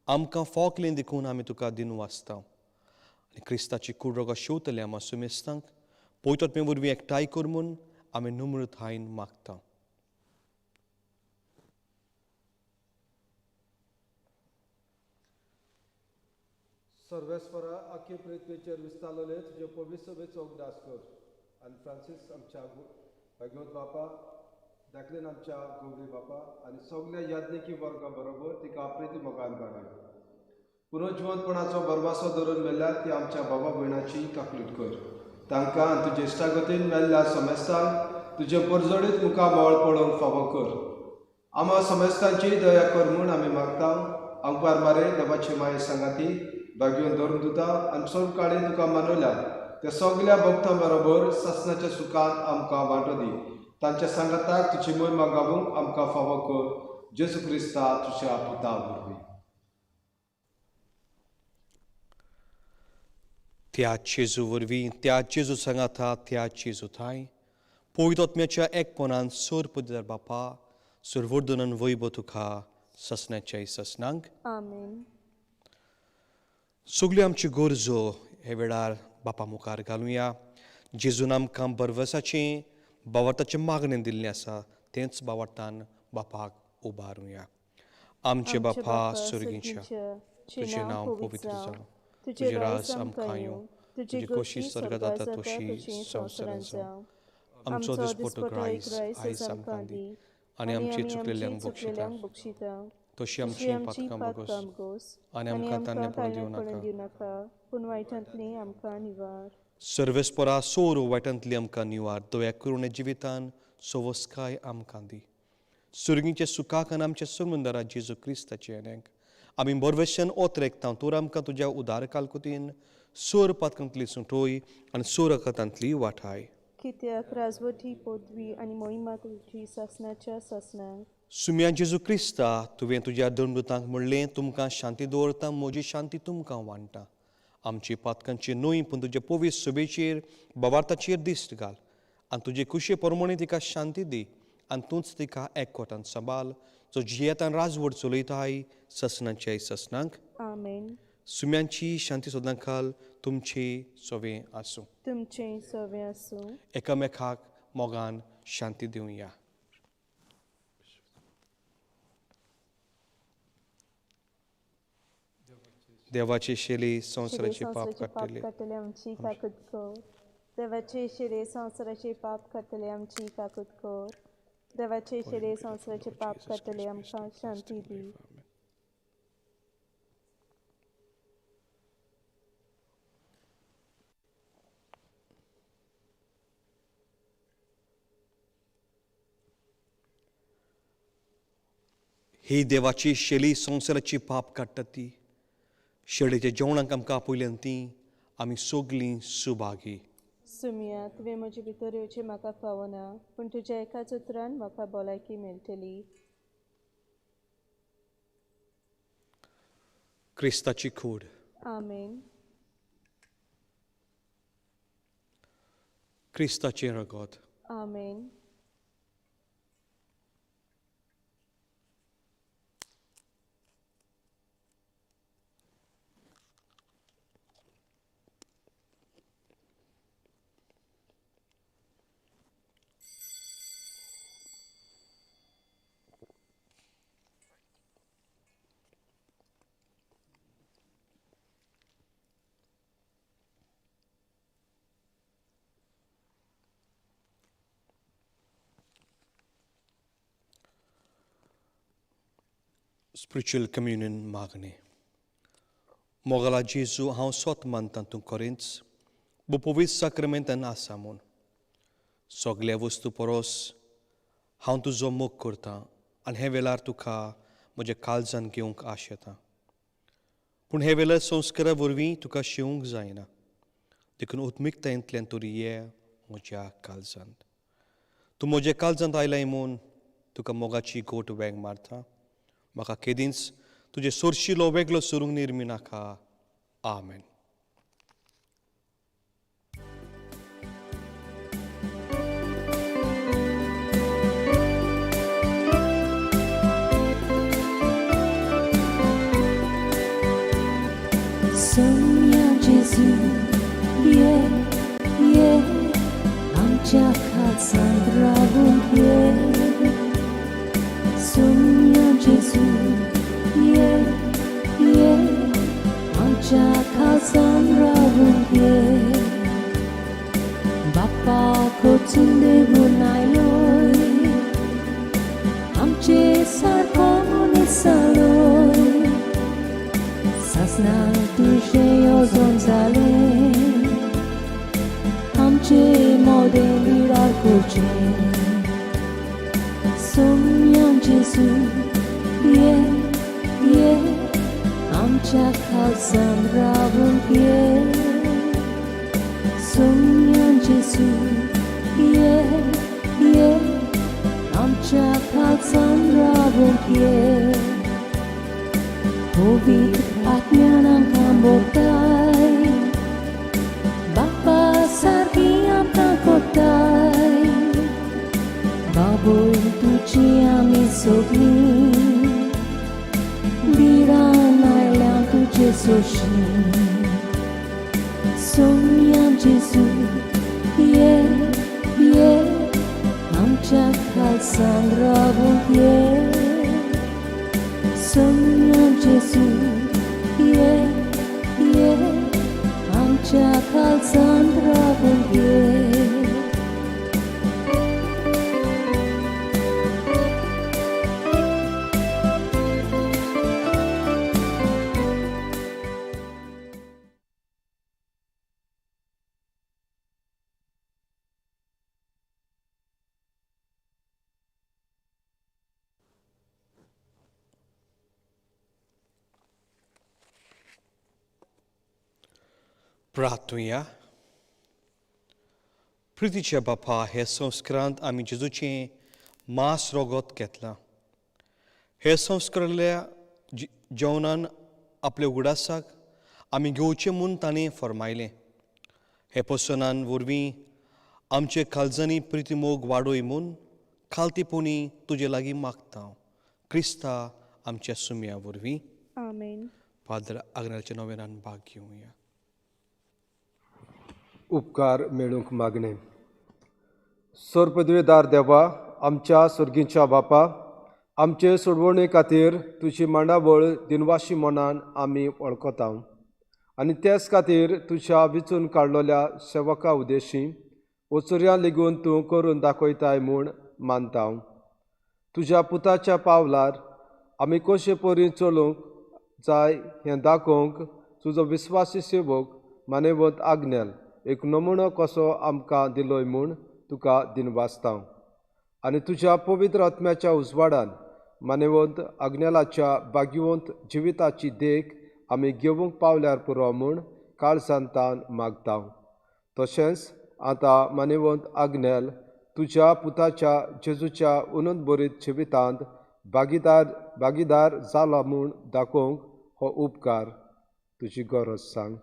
आमकां फावकलें देखून आमी तुका दिनू वाचतांव. आनी क्रिस्ताची कूड रगत शेवतले आमा सुमेस्तांक पवित्रात्मे वरवीं एकठांय कर म्हूण आमी नम्रतायेन मागतांव. सर्वेस्परा आख्खे पृथ्वीचेर विस्तारलेले तुजे पवित्र सभेचो उगडास कर. आनी फ्रांसीस आमच्या भाग्यवत बापा, दाखलेन आमच्या गौरी बापा आनी सगल्या याज्ञिकी वर्गा बरोबर तिका प्रिती मोगान बाळय. पुनर्जिवंतपणाचो बरवासो धरून मेल्ल्यार ती आमच्या बाबा भयणाची काकलूट कर. तांकां आनी तुजे इश्टागतीन मेल्ल्या समेस्तांक तुजे परजोडीत मुखार मोळ पडोवंक फावो कर. आमा समेस्तांची दया कर म्हूण आमी मागतांव. आंकवार मारे देवाची माये सांगाती भाग्यवन धरून दिता आनी सर्व काळी तुका मानवल्या त्या सगल्या भक्तां बरोबर ससनाच्या सुखान आमकां वांटो दी. तांच्या सांगाताक तुजी महिमा गावूंक आमकां फावो कर. जेजू क्रिस्ता तुज्या पुता वरवीं. त्या जेजू वरवीं, त्या जेजू सांगाता, त्या जेजू थाय पवित्रात्म्याच्या एकपणान सोर पदवीधर बापा, सर्वोर्दनान वैभव तुका ससण्याच्या ससनांक आमेन. सगल्यो आमच्यो गरजो हे वेळार बापा मुखार घालुया. जेजून आमकां बरवसाचें बावटाचें मागणें दिल्लें आसा तेंच बावटान बापाक उबारुया. आमचे बापा सुर्गीच्या तुजें नांव पवित्र जावं, तुजें राज आमकां येवं, तुजी खोशी स्वर्गांत जाता तशी संवसारांत जावं. आमचो दिसपटो आयज आमकां दी आनी आमची चुकलेल्यांक बक्षिता तशी आमची पातकां बोगोस आनी आमकां तान्ने पडूं दिवं नाका पूण वायटांतली आमकां निवार. सर्वेस्परा सोर वायटांतली आमकां निवार. दया करून जिवितान सवस्काय आमकां दी. सुर्गीच्या सुखाक आनी आमच्या संबंदारा जेजू क्रिस्ताचे येण्याक आमी बरवेशन ओतरेकता. तोर आमकां तुज्या उदार कालकुतीन सोर पातकांतली सुटोय आनी सोर अकातांतली वाठाय. कित्याक राजवटी पदवी आनी मोहिमा तुजी सासणाच्या सासणांक. सुम्या जेजू क्रिस्ता तुवें तुज्या दंडुतांक म्हणलें तुमकां शांती दवरता, म्हजी शांती तुमकां वांटा. आमची पातकांची न्हय पूण तुजे पवित्र सुबेचेर बाबार्ताचेर दिश्ट घाल आनी तुजे कुशे प्रमाणे तिका शांती दी आनी तूंच तिका एकवटान सांबाळ. जो जियेतान राजवट चलयताय ससनाच्या ससनांक आमेन. सुम्यांची शांती सोदनां खाल तुमचे सवें आसूं. तुमचें सवें आसूं. एकामेकाक मोगान शांती दिवया. देवाची शेली संवसाराची पाप काडटले आमची काकूत कोर. देवाचे शिरे संवसाराचे पाप काडटले आमची काकूत कोर. देवाचे शिरे संवसाराचे पाप काडटले आमकां शांती दी. ही देवाची शेली संवसाराची पाप काडटा ती. शेळेच्या जेवणाक आमकां आपयल्यान ती आमी सगलीं सुभागी. सुमिया तुवें म्हजे भितर येवचें म्हाका फावना पूण तुज्या एकाच उतरान म्हाका भलायकी मेळटली. क्रिस्ताची खूड. आमेन. क्रिस्ताचें रगत. आमेन. स्पिरिच्युअल कम्युनियन मागणे. मोगला जेजू हांव स्वत मानता तूं खरेंच पवित्र साक्रमेंतान आसा म्हूण. सगळ्या वस्तू परस हांव तुजो मोग करतां आनी हे वेळार तुका म्हज्या काळजान घेवंक आश येता. पूण हे वेळार संस्कारा वरवीं तुका शिवूंक जायना. देखून उत्मिकतायेंतल्यान तरी ये म्हज्या काळजांत. तूं म्हज्या काळजांत आयलाय म्हूण तुका मोगाची गोट वेग मारता. म्हाका केदींच तुजे सोरशिलो वेगळो सोरूंक निर्मी नाका. आमेन. Sonia Gesù, आमच्या खालसांत रावून घे. Sonia Gesù, आमच्या खालसांत रावून घे. बाप्पा खोचून देवून आयलोय, आमचे सारको मनीस जालोय. सासणां तुजें येवजण जालें, आमचे मोदें विडार करचें. Sonia Gesù, आमच्या खालसांत रावून घे. Sonia Gesù, आमच्या खालसांत रावून घे. पवित्र आत्म्यान आमकां भोगताय, बाप्पा सारकी आमकां कोत्ताय. बाबूय तुजी आमी सगळीं मंदिरान आयल्या तुझे सोशीन सोम्या जेजू ये ये आमच्या खालसान रावूंक ये सोम्या जेजू ये ये आमच्या खालसान रावूंक ये प्रार्थूया. प्रितीचे बापा, हे संस्कारांत आमी जेजूचें मास रोगोत घेतलां. हे संस्कारल्या जेवणान आपल्या उगडासाक आमी घेवचें म्हूण ताणें फरमायलें. हे पसनान वरवीं आमचे काळजांनी प्रिती मोग वाडोय म्हूण खालतीपणी तुजे लागीं मागता. क्रिस्ता आमच्या सुम्या वरवीं. आमेन. फादर आग्नेलाच्या नोवेनान भाग घेवया. उपकार मेळूंक मागणे. सोरपदवेदार देवा, आमच्या सर्गीच्या बापा, आमचे सोडवणे खातीर तुजी मांडावळ दिनवाशी मनान आमी वळखता आनी तेच खातीर तुज्या विचून काडलेल्या सेवका उद्देशी वचुऱ्या लेगून तूं करून दाखयताय म्हूण मानता. तुज्या पुताच्या पावलार आमी कशे परी चलूंक जाय हें दाखोवंक तुजो विस्वासी सेवक मानेवंत आग्नेल एक नमुनो कसो आमकां दिलोय म्हूण तुका दिनवासता. आनी तुज्या पवित्र आत्म्याच्या उजवाडान मानेवंत आग्नेलाच्या भाग्यवंत जिविताची देख आमी घेवंक पावल्यार पुरो म्हूण काळजांतान मागता. तशेंच आतां मानेवंत आग्नेल तुज्या पुताच्या जेजूच्या उनत बरीत जिवितांत भागीदार जाला म्हूण दाखोवंक हो उपकार तुजी गरज सांग.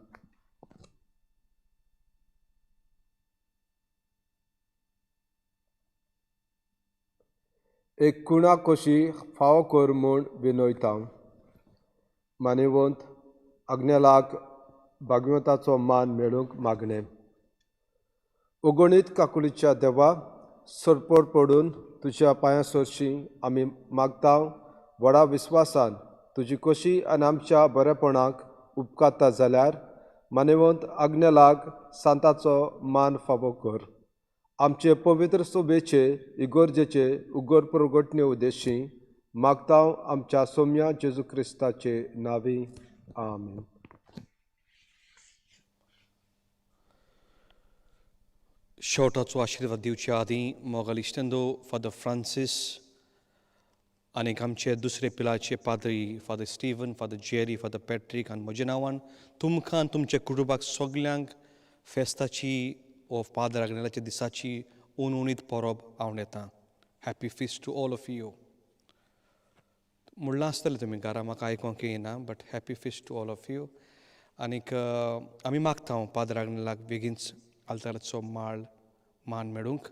एक कुणा कशी फावो कर म्हूण विनयता. मानेवंत आग्नेलाक भाग्यवंताचो मान मेळूंक मागणे. अगणीत काकुलीच्या देवा, सरपड पडून तुज्या पांयां सरशी आमी मागता. व्हडा विस्वासान तुजी कशी आनी आमच्या बरेपणाक उपकारता जाल्यार मानेवंत आग्नेलाक सांताचो मान फावो कर. आमचे पवित्र सोबेचे इगोर्जेचे उगर प्रगटणे उद्देशी मागता आमच्या सोम्या जेजू क्रिस्ताचे नांवी. आमेन. शेवटाचो आशिर्वाद दिवचे आदीं मोगाल इश्टेंदो फादर फ्रांसीस आनी आमचे दुसरे पिलाचे पाद्री father Steven, father Jerry, father Patrick आनी म्हज्या नांवान तुमकां आनी तुमच्या कुटुंबाक सगल्यांक फेस्ताची वो फादर आग्नेलाच्या दिसाची उणीत परब आवडेता. Happy feast to all of you. म्हणलां आसतलें तुमी घरा, म्हाका आयकोंक येना, but happy feast to all of you. आनीक आमी मागता फादर आग्नेलाक बेगीनच आल्ताराचो मान मेळूंक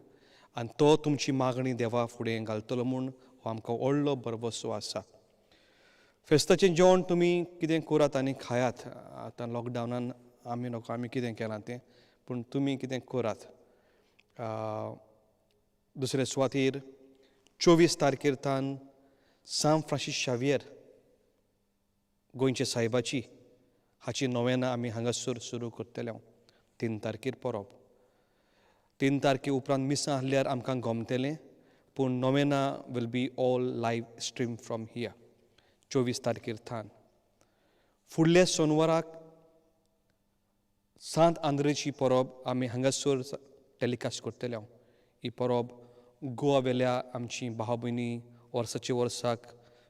आनी तो तुमची मागणी देवा फुडें घालतलो म्हूण हो आमकां व्हडलो बरवसो आसा. फेस्ताचें जेवण तुमी कितें करात आनी खायात. आतां लॉकडावनान आमी नोको आमी कितें केलां तें, पूण तुमी कितें करात. दुसरे सुवातेर 24 तारखेर सान फ्रांसीस शावियर गोंयचे सायबाची हाची नोवेना आमी हांगासर सुरू करतले. 3 तारखेर परब. 3 तारखे उपरांत मिसां आसल्यार आमकां गमतलें, पूण novena will be all live stream from here 24 तारखेर फुडल्या सोनवाराक सांत आंद्रेची परब आमी हांगासर टॅलिकास्ट करतले. ही परब गोवा वेल्या आमची भाव भयणी वर्साचे वर्साक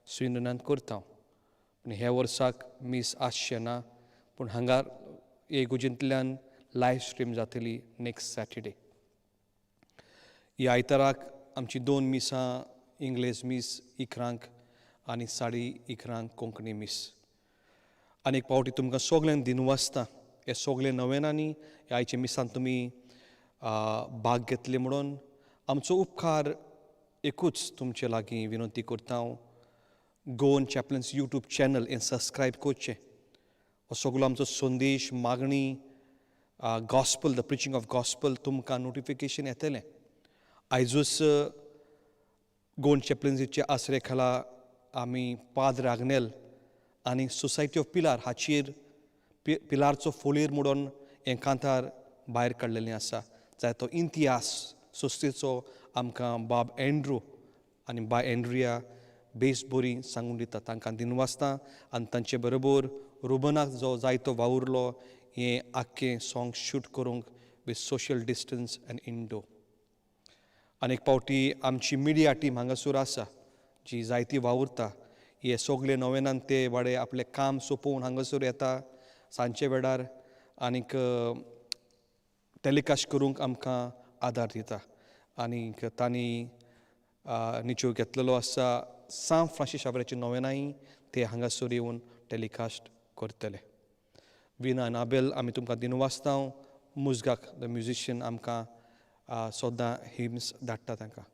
स्विंडनांत करता. पूण ह्या वर्साक मीस आसचें ना, पूण हांगा इगोर्जेंतल्यान लायव्ह स्ट्रीम जातली नेक्स्ट सॅटर्डे. ह्या आयताराक आमची 2 मिसां, इंग्लीश मीस 11 आनी 11:30 कोंकणी मीस. आनी एक पावटी तुमकां सगल्यांक दिनवासता. हे सगळे नोवेनांनी ह्या आयच्या मिसान तुमी भाग घेतले म्हणून आमचो उपकार एकूच तुमचे लागीं विनंती करता. गोवन चॅपलन्स यूट्यूब चॅनल हें सबस्क्रायब करचें. हो सगळो आमचो संदेश मागणी gospel the preaching of gospel तुमकां नोटिफिकेशन येतलें. आयजूच गोवन चॅपलन्सीच्या आसरे खाला आमी पाद्र आग्नेल आनी सोसायटी ऑफ पिलार हाचेर पिलारचो फोलेर म्हणून हें कांतार भायर काडलेलें आसा. जाय तो इतिहास सोस्तेचो आमकां बाब एंड्रू आनी बाय एंड्रिया बेस बरी सांगून दिता. तांकां दिनवासतां आनी तांचे बरोबर रुबनाक जो जायतो वावुरलो हें आख्खें सॉंग शूट करूंक with social distance end Indo. आनी एक पावटी आमची मिडिया टीम हांगासर आसा जी जायती वावुरता. हे सगळे नोवेनान ते वाडे आपलें काम सोंपोवन हांगासर येता सांजचे वेळार आनीक टॅलिकास्ट करूंक आमकां आदार दिता. आनीक तांणी निचो घेतलेलो आसा सान फ्रांसीस शाबराची नोवेनांय ते हांगासर येवन टॅलिकास्ट करतले. विना आनी आबेल आमी तुमकां दिनवासता. मुजगाक द म्युजिशियन आमकां सदां हिम्स धाडटा तांकां.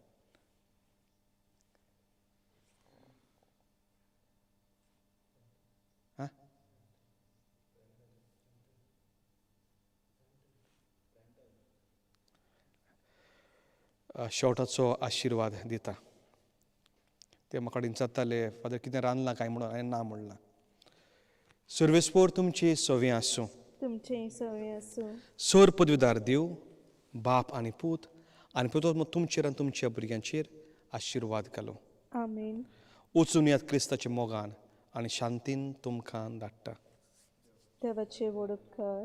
शेवटाचो आशिर्वाद दिता. ते म्हाका कडेन जाताले फादर कितें रांदलां काय म्हणून हांवें ना म्हणलां. सर्वेस्पोर तुमची सवी आसूं. तुमचे सवय आसूं. सर पदवीदार देव बाप आनी पूत आनी पुतो तुमचेर आनी तुमच्या भुरग्यांचेर आशिर्वाद घालो. आमीन. वचून येयात क्रिस्ताच्या मोगान आनी शांतीन तुमकां धाडटा. देवाचे वडपकार